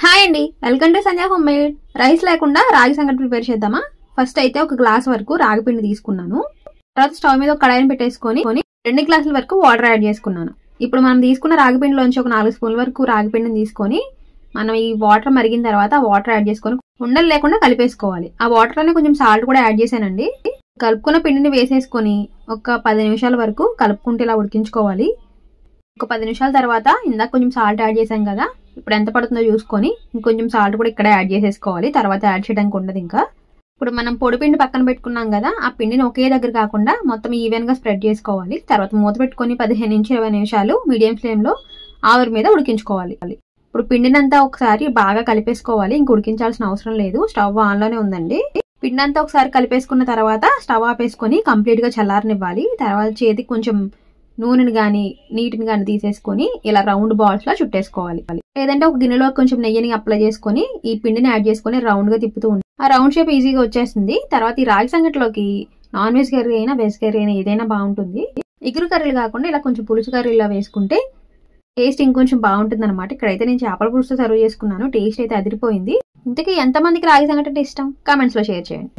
Hi అండి, welcome to Sanjay home made. Rice లేకుండా రాగి సంగటి ప్రిపేర్ చేద్దామా? ఫస్ట్ అయితే ఒక గ్లాస్ వరకు రాగి పిండి తీసుకున్నాను. తర్వాత స్టవ్ మీద ఒక కడాయిని పెట్టేసుకొని 2 గ్లాసుల వరకు వాటర్ యాడ్ చేసుకున్నాను. ఇప్పుడు మనం తీసుకున్న రాగి పిండిలోంచి ఒక 4 స్పూన్ల వరకు రాగి పిండిని తీసుకొని మనం ఈ వాటర్ మరిగిన తర్వాత వాటర్ యాడ్ చేసుకొని ఉండలు లేకుండా కలిపేసుకోవాలి. ఆ వాటర్ లోనే కొంచెం సాల్ట్ కూడా యాడ్ చేశానండి. కలుపుకున్న పిండిని వేసేసుకొని ఒక 10 నిమిషాల వరకు కలుపుకుంటే ఇలా ఉడికించుకోవాలి. ఒక 10 నిమిషాల తర్వాత ఇందాక కొంచెం సాల్ట్ యాడ్ చేశాం కదా, ఇప్పుడు ఎంత పడుతుందో చూసుకొని ఇంకొంచెం సాల్ట్ కూడా ఇక్కడ యాడ్ చేసేసుకోవాలి. తర్వాత యాడ్ చేయడానికి ఉండదు. ఇంకా ఇప్పుడు మనం పొడి పిండి పక్కన పెట్టుకున్నాం కదా, ఆ పిండిని ఒకే దగ్గర కాకుండా మొత్తం ఈవెన్ గా స్ప్రెడ్ చేసుకోవాలి. తర్వాత మూత పెట్టుకొని 15 నుంచి 20 నిమిషాలు మీడియం ఫ్లేమ్ లో ఆవిరి మీద ఉడికించుకోవాలి. ఇప్పుడు పిండినంతా ఒకసారి బాగా కలిపేసుకోవాలి. ఇంక ఉడికించాల్సిన అవసరం లేదు, స్టవ్ ఆన్ లోనే ఉందండి. పిండి అంతా ఒకసారి కలిపేసుకున్న తర్వాత స్టవ్ ఆపేసుకొని కంప్లీట్ గా చల్లారనివ్వాలి. తర్వాత చేతికి కొంచెం నూనెని గానీ నీటిని గానీ తీసేసుకొని ఇలా రౌండ్ బాల్స్ లా చుట్టేసుకోవాలి. లేదంటే ఒక గిన్నెలో కొంచెం నెయ్యిని అప్లై చేసుకొని ఈ పిండిని యాడ్ చేసుకొని రౌండ్ గా తిప్పుతూ ఉండాలి. ఆ రౌండ్ షేప్ ఈజీగా వచ్చేస్తుంది. తర్వాత ఈ రాగి సంగటిలోకి నాన్ వెజ్ కర్రీ అయినా వెజ్ కర్రీ అయినా ఏదైనా బాగుంటుంది. ఇగురు కర్రీలు కాకుండా ఇలా కొంచెం పులుసు కర్రీలా వేసుకుంటే టేస్ట్ ఇంకొంచెం బాగుంటుంది అనమాట. ఇక్కడైతే నేను చేపల పులుసుతో సర్వ్ చేసుకున్నాను. టేస్ట్ అయితే అదిరిపోయింది. ఇంతకీ ఎంతమందికి రాగి సంగటి అంటే ఇష్టం? కామెంట్స్ లో షేర్ చేయండి.